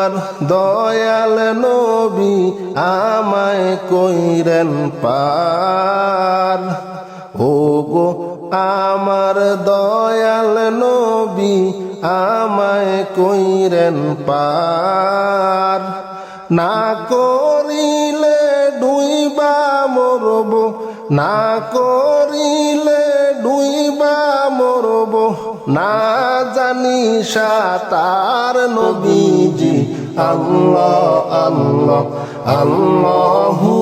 আমার দয়াল নবী আমায় কইরেন পার। ওগো আমার দয়াল নবী আমায় কইরেন পার। না করিলে ডুইবা মরব, না করিলে ডুইবা মরব, না জানি সাঁতার নবীজি। আল্লাহ আল্লাহ আল্লাহু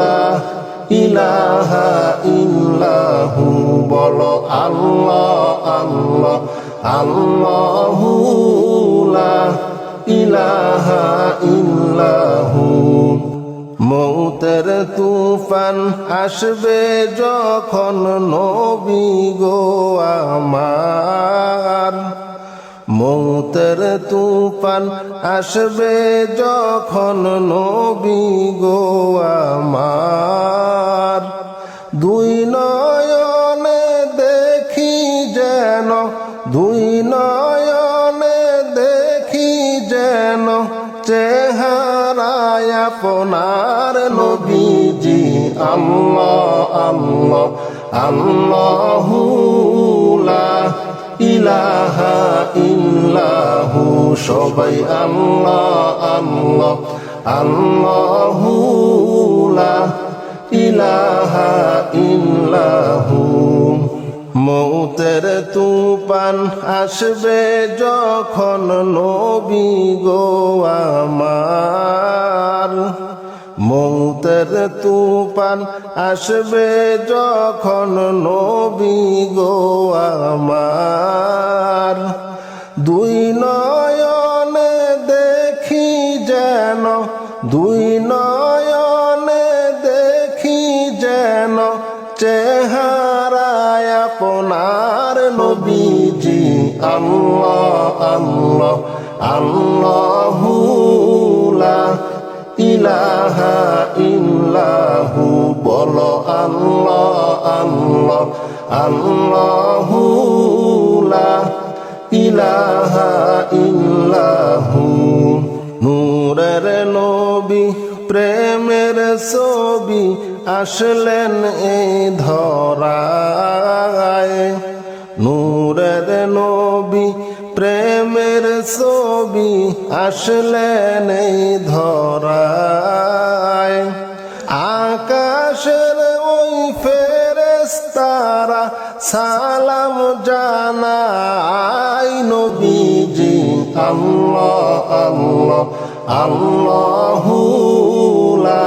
লা ইলাহা ইল্লাহু, বলো আল্লাহ আল্লাহ আল্লাহু লা ইলাহা ইল্লাহু। মৌতের তুফান আসবে যখন নবী গো আমার, মৌতের তুফান আসবে যখন নবী গো আমার। দুই নয়নে দেখি যেন, দুই নয়নে দেখি যেন চেহারায় আপনার নবীজি। আল্লাহ আল্লাহ আল্লাহু লা ইলাহা ইল্লাহু, সবাই আল্লাহ আল্লাহ আল্লাহু লা ইলাহা ইল্লাহু। মৌতের তুফান আসবে যখন নবী গো আমার, মৌতের তুফান আসবে যখন নবী গো আমার। দুই নয়নে দেখি যেন, দুই নয়নে দেখি যেন চেহারায় আপনার নবীজি। আল্লাহ আল্লাহ আল্লাহু লা ইলাহা ইল্লাহু, বলো আল্লাহ আল্লাহ আল্লাহু লা ইলাহা ইল্লাহু। নূরের নবী প্রেমের ছবি আসলেন এই ধরায়, নূরের নবী প্রেমের ছবি আসলেন এই ধরায়। আকাশের ওই ফেরেশতারা সালাম জানায় নবীজি। আল্লাহ আল্লাহ আল্লাহু লা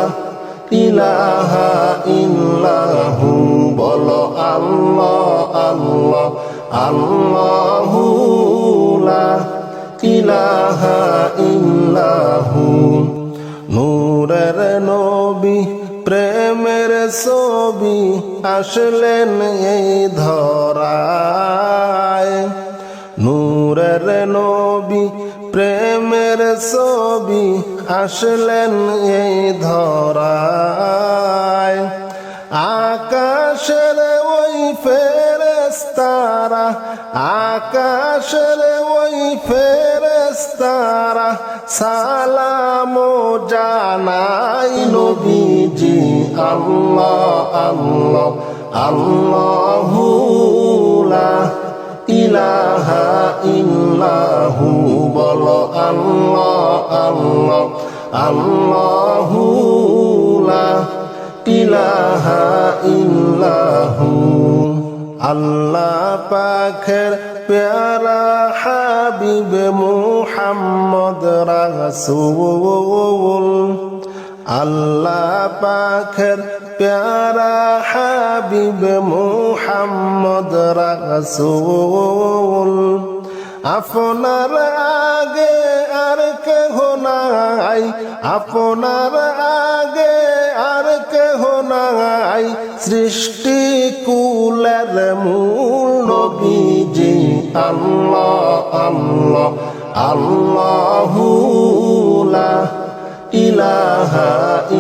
ইলাহা ইল্লাহু, বলো আল্লাহ আল্লাহ আল্লাহু লা ইলাহা ইল্লাহু। নূরের নবী প্রেমের ছবি আসলেন এই ধরায়, নূরের নবী প্রেমের ছবি আসলেন এই ধরায়। আকাশের ওই ফেরেশতারা, আকাশের ওই ফেরেশতারা সালাম জানাই নবীজি। আল্লাহ আল্লাহ আল্লাহু লা ইলাহা ইল্লাহু, বলো আল্লাহ আল্লাহ আল্লাহু লা ইলাহা ইল্লাহু। আল্লাহ পাকের প্যারা হাবিব মুহাম্মদ রাসূল, আল্লাহ পাকের প্যারা হাবিব মুহাম্মদ রাসূল। আপনার আগে আর কেহ নাই, আপনার আগে আর কেহ নাই, সৃষ্টি কুলের মূল নবীজি। আল্লাহ আল্লাহ আল্লাহু লা ইলাহা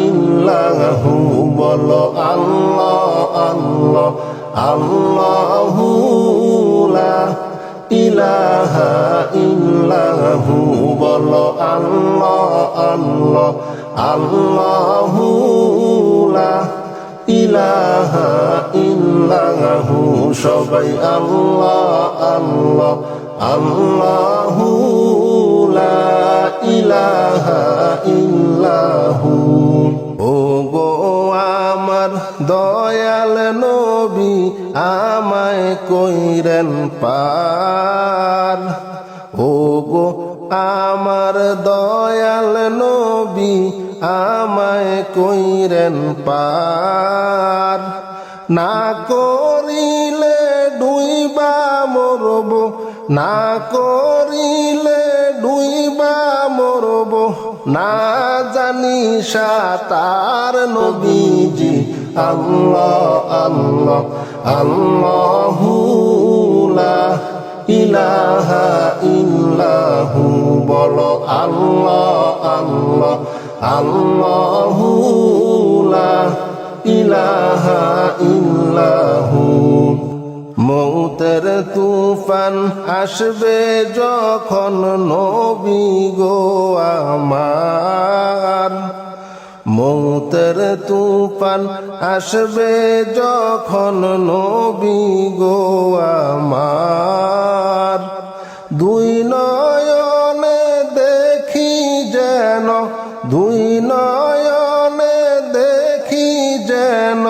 ইল্লাহু, বলো আল্লাহ আল্লাহ আল্লাহু লা ইলাহা ইল্লাহু, বলো আল্লাহ আল্লাহ আল্লাহু লা ইলাহা ইল্লাহু সবাই আল্লাহ আল্লাহ আল্লাহু লা ইলাহা ইল্লাহু। ও গো আমার দয়াল নবী আমায় কইরেন পার, ও গো আমার দয়াল নবী আমায় কইরেন পার। না করিলে ডুইবা মরব, না করিলে ডুইবা মরব, না জানি সাঁতার নবীজি আল্লাহ আল্লাহ আল্লাহু লা ইলাহা ইল্লাহু বলো আল্লাহ আল্লাহ আল্লাহু লা ইলাহা ইল্লাহু। মৌতের তুফান আসবে যখন নবী গো আমার, মৌতের তুফান আসবে যখন নবী গো আমার। দুই নয়নে দেখি যেন, দুই নয়নে দেখি যেন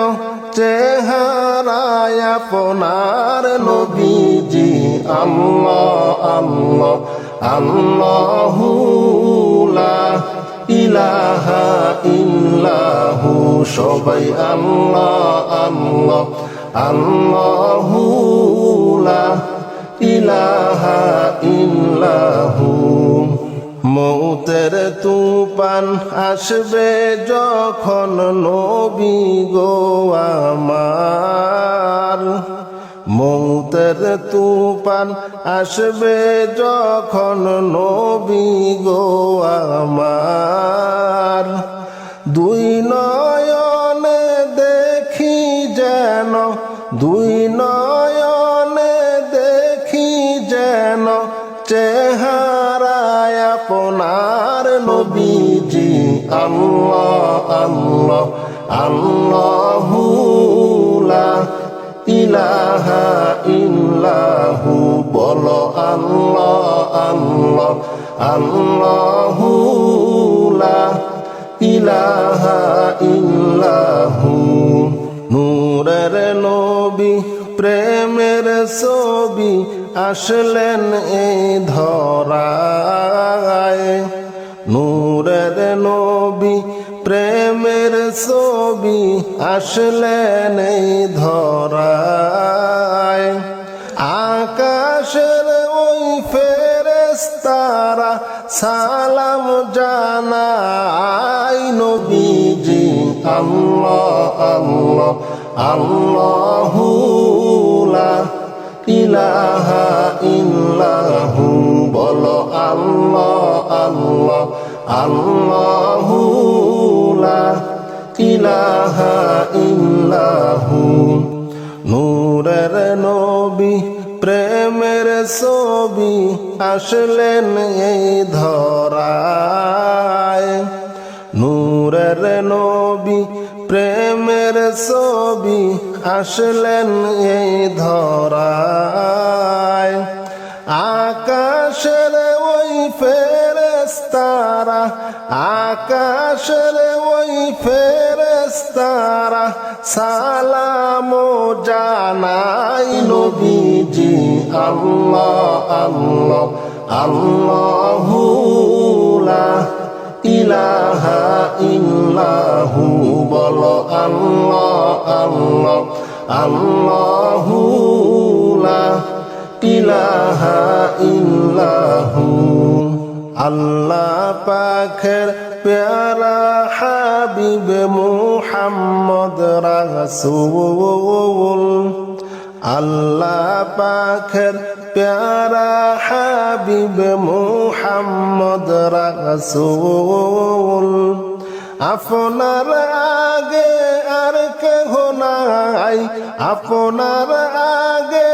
চেহারায় আপনার নবীজি আল্লাহ আল্লাহ আল্লাহু লা ইলাহা ইল্লাহু সবাই আল্লাহ আল্লাহ আল্লাহু লা ইলাহা ইল্লাহু। মৌতের তুফান আসবে যখন নবী গো আমার, মৌতের তুফান আসবে যখন নবী গো আমার। দুই নয়নে দেখি যেন, দুই নয়নে দেখি যেন চেহারায় আপনার নবীজি আল্লাহ আল্লাহ আল্লাহু লা ইলাহা ইল্লাহু বলো আল্লাহ আল্লাহ আল্লাহু লা ইলাহা ইল্লাহু। নূরের নবী প্রেমের ছবি আসলেন এই ধরায়, নূরের নবী প্রেমের ছবি আসলেন এই ধরায়। আকাশের ওই ফেরেশতারা সালাম জানায় নবীজি আল্লাহ আল্লাহ আল্লাহু লা ইলাহা ইল্লাহু বলো আল্লাহ আল্লাহ আল্লাহু লা ইলাহা ইল্লাহু। নূরের নবী প্রেমের ছবি আসলেন এই ধরায়, নূরের নবী প্রেমের ছবি আসলেন এই ধরায়। আকাশের ওই ফেরেশতারা, আকাশের ওই ফেরেশতারা সালাম জানাই নবীজি আল্লাহ আল্লাহ আল্লাহু লা ইলাহা ইল্লাহু বলো আল্লাহ আল্লাহ আল্লাহু লা ইলাহা ইল্লাহু। আল্লাহ পাকের প্যারা হাবিব মুহাম্মদ রাসূল, আল্লাহ পাকের প্যারা হাবিব মুহাম্মদ রাসূল। আপনার আগে আর কেহ নাই, আপনার আগে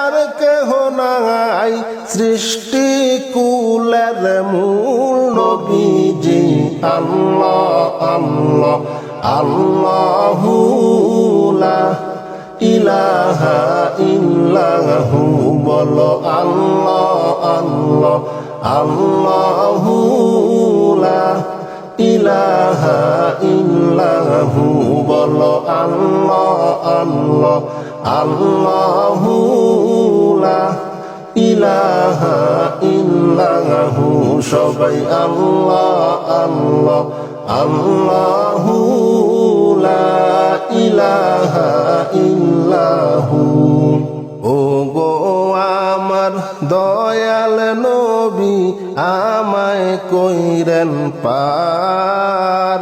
আর কেহ নাই, সৃষ্টি কুলের মূল আল্লাহ আল্লাহ আল্লাহু লা ইলাহা ইল্লাহু বলো আল্লাহ আল্লাহ আল্লাহু লা ইলাহা ইল্লাহু বলো আল্লাহ আল্লাহ আল্লাহু লা ইলাহা ইল্লাহু সবাই আল্লাহ আল্লাহ আল্লাহু লা ইলাহা ইল্লাহু ও গো আমার দয়াল নবী আমায় কইরেন পার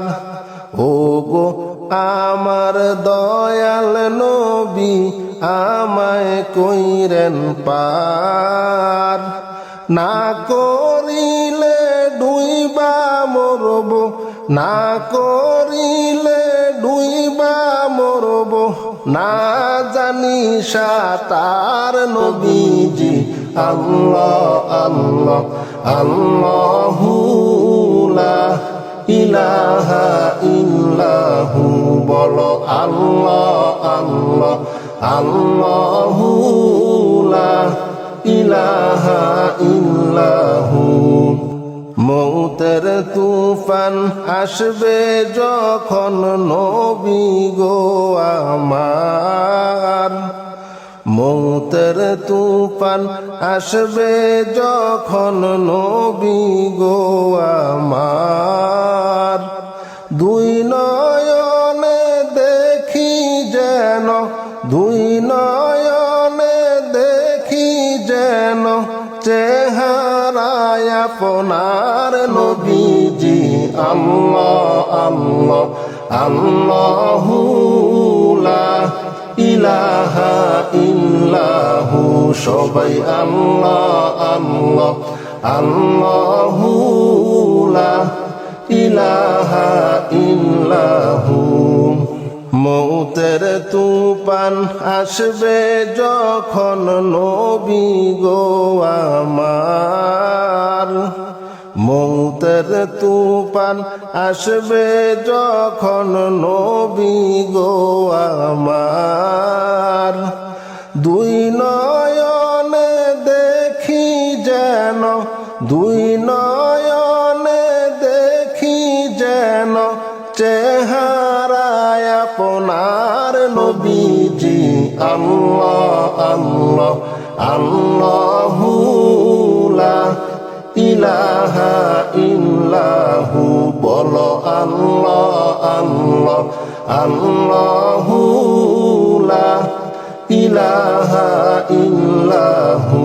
ও গো আমার দয়াল নবী আমায় কইরেন পার না করিলে ডুইবা মরব না করিলে ডুইবা মরব না জানি সাতার নবীজি আল্লাহ আল্লাহ আল্লাহু লা ইলাহা ইল্লাহু বলো আল্লাহ আল্লাহ আল্লাহু লা ইলাহা ইল্লাহু মৌতের তুফান আসবে যখন নবী গো আমার মৌতের তুফান আসবে যখন নবী গো আমার দুই নয়নে দেখি যেন দুই নয়নে দেখি যেন চেহারায় আপনার নবীজি আল্লাহ আল্লাহ আল্লাহু লা ইলাহা ইল্লাহু সবাই আল্লাহ আল্লাহ আল্লাহু লা ইলাহা ইল্লাহু মৌতের তুফান আসবে যখন নবী গো আমার মৌতের তুফান আসবে যখন নবী গো আমার দুই নয়নে দেখি যেন দুই নয়নে দেখি যেন চেহারায় আপনার নবীজি আল্লাহ আল্লাহ আল্লাহু লা ইলাহা ইল্লাহু বলো আল্লাহ আল্লাহ আল্লাহু লা ইলাহা ইল্লাহু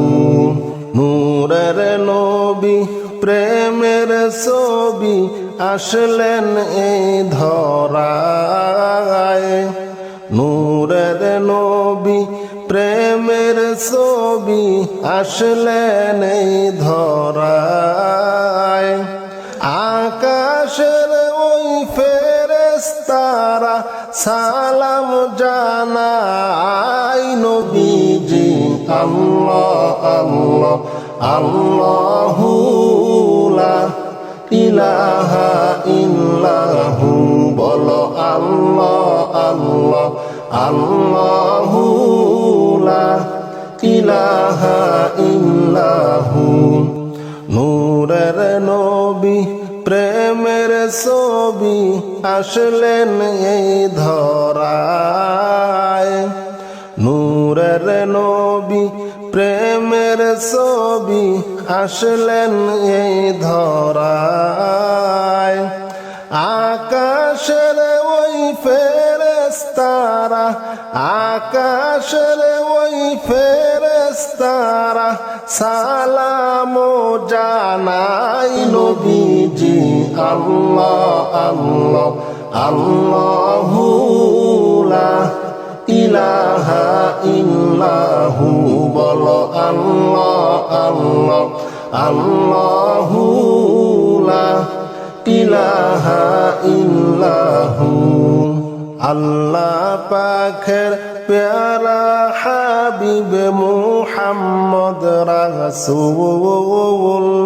নূরের নবী প্রেমের ছবি আসলেন এই ধরায় নূরের নবী প্রেমের ছবি আসলেন এই ধরায় আকাশের ওই ফেরেশতারা সালাম জানায় নবীজি আল্লাহ আল্লাহ আল্লাহু লা ইলাহা ইল্লাহু বলো আল্লাহ আল্লাহ আল্লাহু লা ইলাহা ইল্লাহু নূরের নবী প্রেমের ছবি আসলেন এই ধরায় নূরের নবী প্রেমের ছবি আসলেন এই ধরায় আকাশের ওই ফেরেশতারা আকাশের ওই ফেরেশতারা সালাম জানাই নবীজি আল্লাহ আল্লাহ আল্লাহু লা ইলাহা ইল্লাহু বলো আল্লাহ আল্লাহ আল্লাহু লা ইলাহা ইল্লাহু আল্লাহ পাকের প্যারা হাবিব মুহাম্মদ রাসূল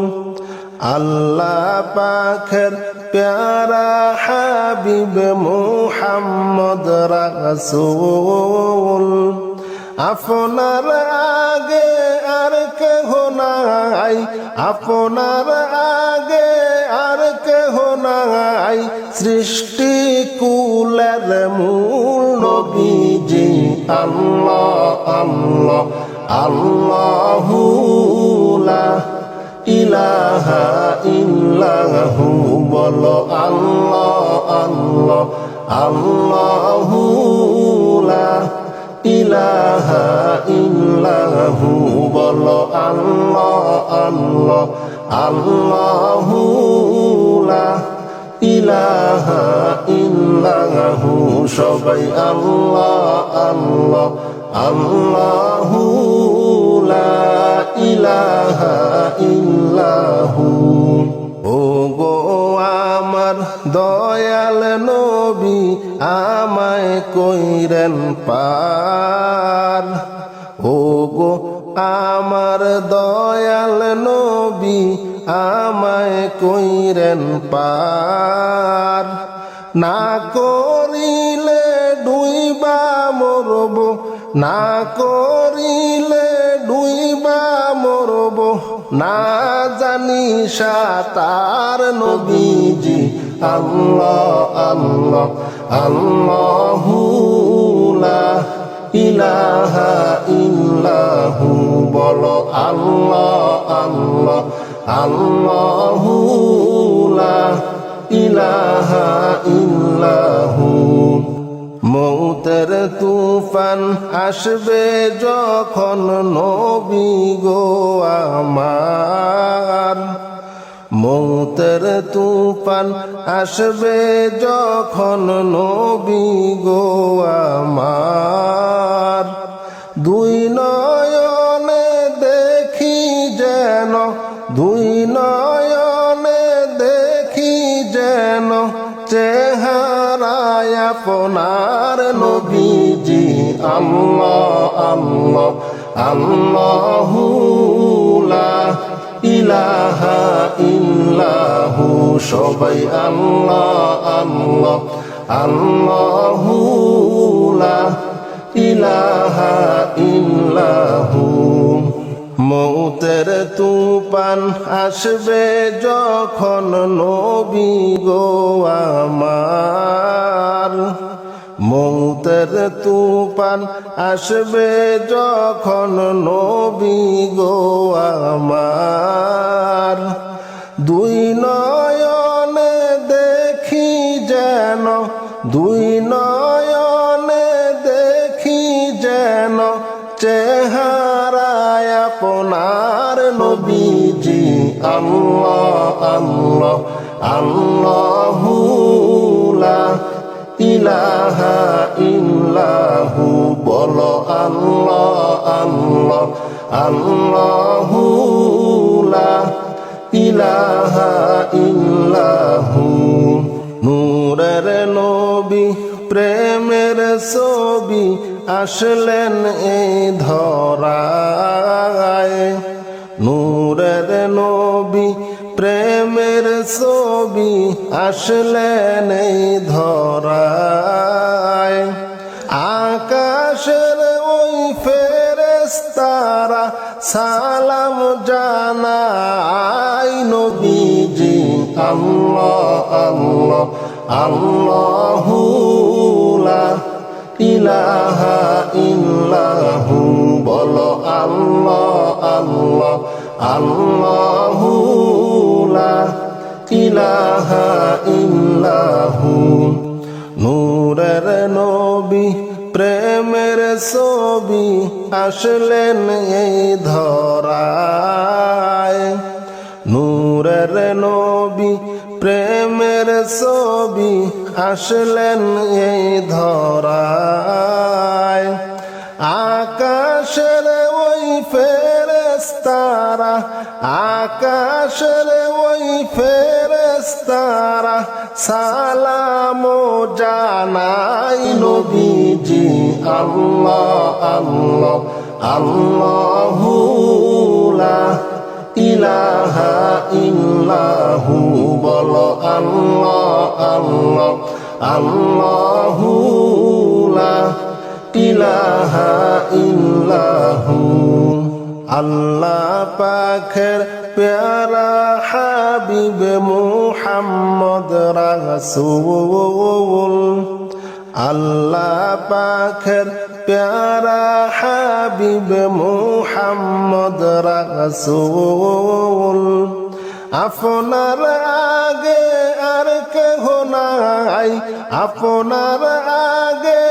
আল্লাহ পাকের প্যারা হাবিব মুহাম্মদ রাসূল আপনার আগে আর কেহ নাই, আপনার আগে আর কেহ নাই, সৃষ্টি কুলের মূল নবীজি আল্লাহ আল্লাহ আল্লাহু লা ইলাহা ইল্লাহু বলো আল্লাহ আল্লাহ আল্লাহু লা ইলাহা ইল্লাহু বলো আল্লাহ আল্লাহ আল্লাহু লা ইলাহা ইল্লাহু সবাই আল্লাহ আল্লাহ আল্লাহু লা ইলাহা ইল্লাহু। ও গো আমার দয়াল নবী আমায় কইরেন পার, ও গো আমার দয়াল নবী আমায় কইরেন পার, না করিলে ডুইবা মরব, না করিলে ডুইবা মরব, না জানি সাঁতার নবীজি আল্লাহ আল্লাহ আল্লাহু লা ইলাহা ইল্লাহু বলো আল্লাহ আল্লাহ আল্লাহু লা ইলাহা ইল্লাহু। মৌতের তুফান আসবে যখন নবী গো আমার, মৌতের তুফান আসবে যখন নবী গো আমার, দুই নয়নে দেখি যেন, দুই নয়নে দেখি যেন চেহারায় আপনার নবীজি আল্লাহ আল্লাহ আল্লাহু লা ইলাহা ইল্লাহু সবাই আল্লাহ আল্লাহ আল্লাহু লা ইলাহা ইল্লাহু। মৌতের তুফান আসবে যখন নবী গো আমার, মৌতের তুফান আসবে যখন নবী গো আমার, দুই নয়নে দেখি যেন, দুই নয়নে দেখি যেন চেহারায় আপনার নবীজি আল্লাহ আল্লাহ আল্লাহু লা ইলাহা ইল্লাহু বলো আল্লাহ আল্লাহ আল্লাহু লা ইলাহা ইল্লাহু। নূরের নবী প্রেমের ছবি আসলেন এই ধরায়, নূরের নবী প্রেমের ছবি আসলেন এই ধরায়, আকাশের ওই ফেরেশতারা সালাম জানায় নবীজি আল্লাহ আল্লাহ আল্লাহু লা ইলাহা ইল্লাহু বলো আল্লাহ আল্লাহ আল্লাহু লা ইলাহা ইল্লাহু। নূরের নবী প্রেমের ছবি আসলেন এই ধরায়, নূরের নবী প্রেমের ছবি আসলেন এই ধরায়, আকাশের ওই ফেরেশতারা, আকাশের ওই ফেরেশতারা সালাম জানাই নবীজি আল্লাহ আল্লাহ আল্লাহু লা ইলাহা ইল্লা আল্লাহ আল্লাহু লা ইলাহা ইল্লাহু আল্লাহ পাকের প্যারা হাবিব মুহাম্মদ রাসূল আল্লাহ পাকের প্যারা হাবিব মুহাম্মদ রাসূল আপনার আগে আর কেহ নাই আপনার আগে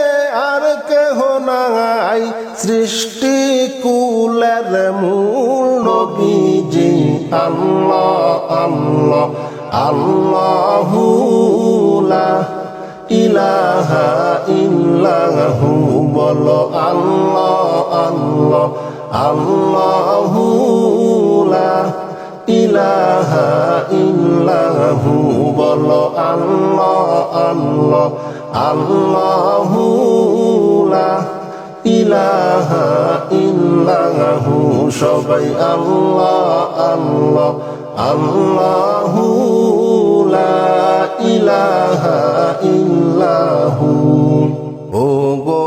আর কেহ নাই সৃষ্টি কুলের মূল নবীজি আল্লাহ আল্লাহ আল্লাহু লা ইলাহা ইল্লাহু বলো আল্লাহ আল্লাহ আল্লাহু লা ইলাহা ইল্লাহু বলো আল্লাহ আল্লাহ আল্লাহু লা ইলাহা ইল্লাহু সবাই আল্লাহ আল্লাহ আল্লাহু লা ইলাহা ইল্লাহু ও গো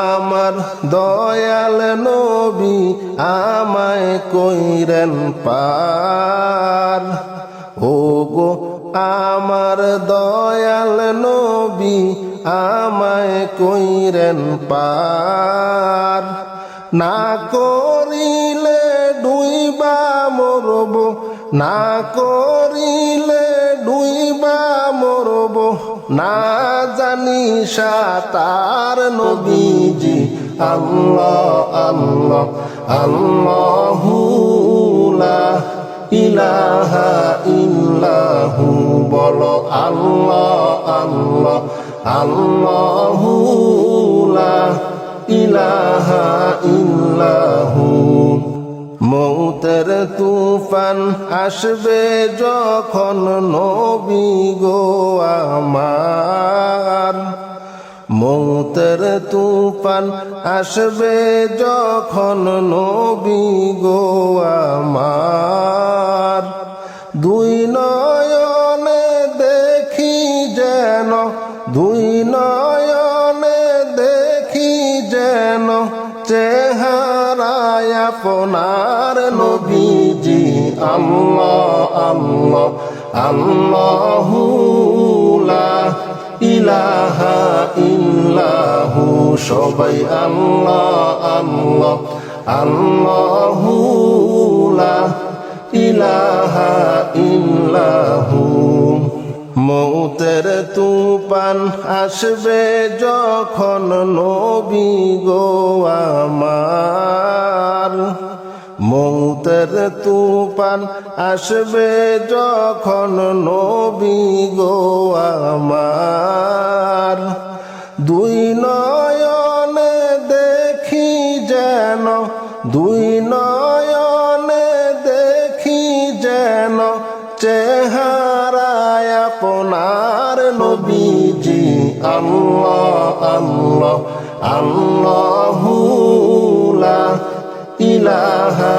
আমার দয়াল নবী আমায় কইরেন পার ও গো আমার দয়াল নবী আমায় কইরেন পার না করিলে ডুইবা মরব না করিলে ডুইবা মরব না জানি সাতার নবীজি আল্লাহ আল্লাহ আল্লাহু লা ইলাহা ইল্লাহু বলো আল্লাহ আল্লাহ আল্লাহু লা ইলাহা ইল্লাহু মৌতের তুফান আসবে যখন নবী গো আমার মৌতের তুফান আসবে যখন নবী গো আমার দুই নয়নে দেখি যেন দুই নয়নে দেখি যেন চেহারায় আপনার নবীজি আল্লাহ আল্লাহ আল্লাহু লা ইলাহা ইল্লাহু সবাই আল্লাহ আল্লাহ আল্লাহু লা ইলাহা ইল্লাহু মৌতের তুফান আসবে যখন নবী গো আমার মৌতের তুফান আসবে যখন নবী গো আমার দুই নয়নে দেখি যেন দুই নয়নে দেখি যেন চেহারায় আপনার নবীজি আল্লাহ আল্লাহ আল্লাহু লা ইলাহা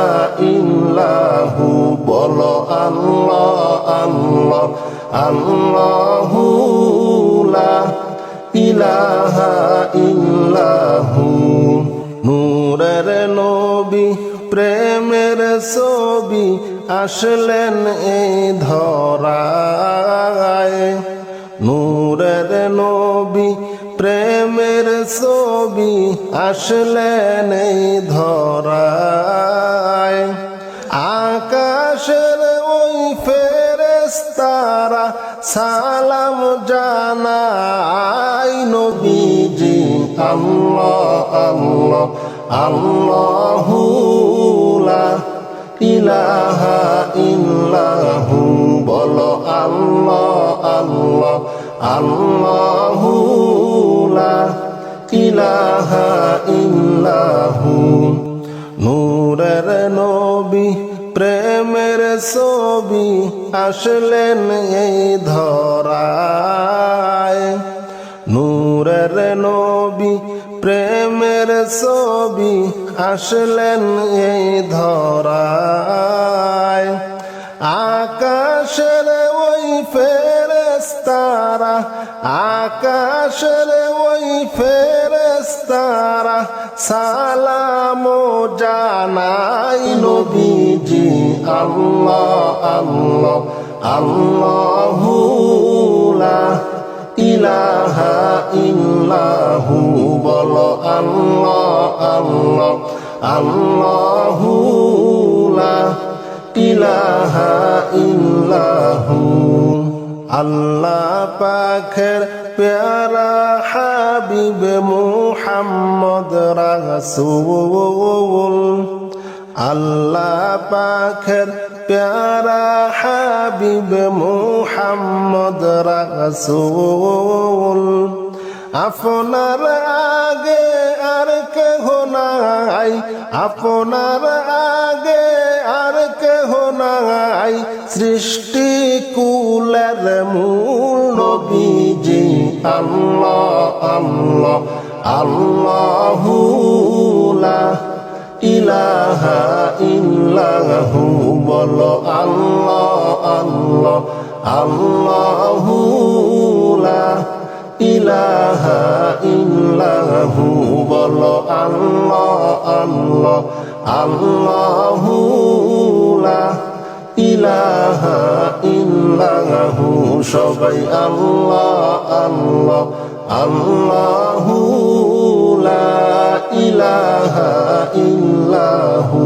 ইল্লাহু বলো আল্লাহ আল্লাহ আল্লাহু লা ইলাহা ইল্লাহু নূরের নবী প্রেমের ছবি আসলেন এই ধরায় নূরের নবী প্রেমের ছবি আসলেন এই ধরায় আকাশের ওই ফেরেশতারা সালাম জানায় নবীজি আল্লাহ আল্লাহ আল্লাহু লা ইলাহা ইল্লাহু বলো আল্লাহ আল্লাহ আল্লাহু লা ইলাহা ইল্লাহু নূরের নবী প্রেমের ছবি আসলেন এই ধরায় নূরের নবী প্রেমের ছবি আসলেন এই ধরায় আকাশের ওই ফেরেশতারা ফেরেশতারা আকাশের ওই ফেরেশতারা সালাম জানাই নবীজি আল্লাহ আল্লাহ আল্লাহু লা ইলাহা ইল্লাহু বলো আল্লাহ আল্লাহ আল্লাহু লা ইলাহা ইল্লাহু আল্লাহ পাকের প্যারা হাবিব মুহাম্মদ রাসূল আল্লাহ পাকের প্যারা হাবিব মুহাম্মদ রাসূল আপনার আগে আর কেহ নাই আপনার আগে আর কেহ নাই সৃষ্টি কুলের মূল নবীজি আল্লাহ আল্লাহ আল্লাহু লা ইলাহা ইল্লাহু বলো আল্লাহ আল্লাহ আল্লাহু লা ইলাহা ইল্লাহু বলো আল্লাহ আল্লাহ আল্লাহু লা ইলাহা ইল্লাহু সবাই আল্লাহ আল্লাহ আল্লাহু লা ইলাহা ইল্লাহু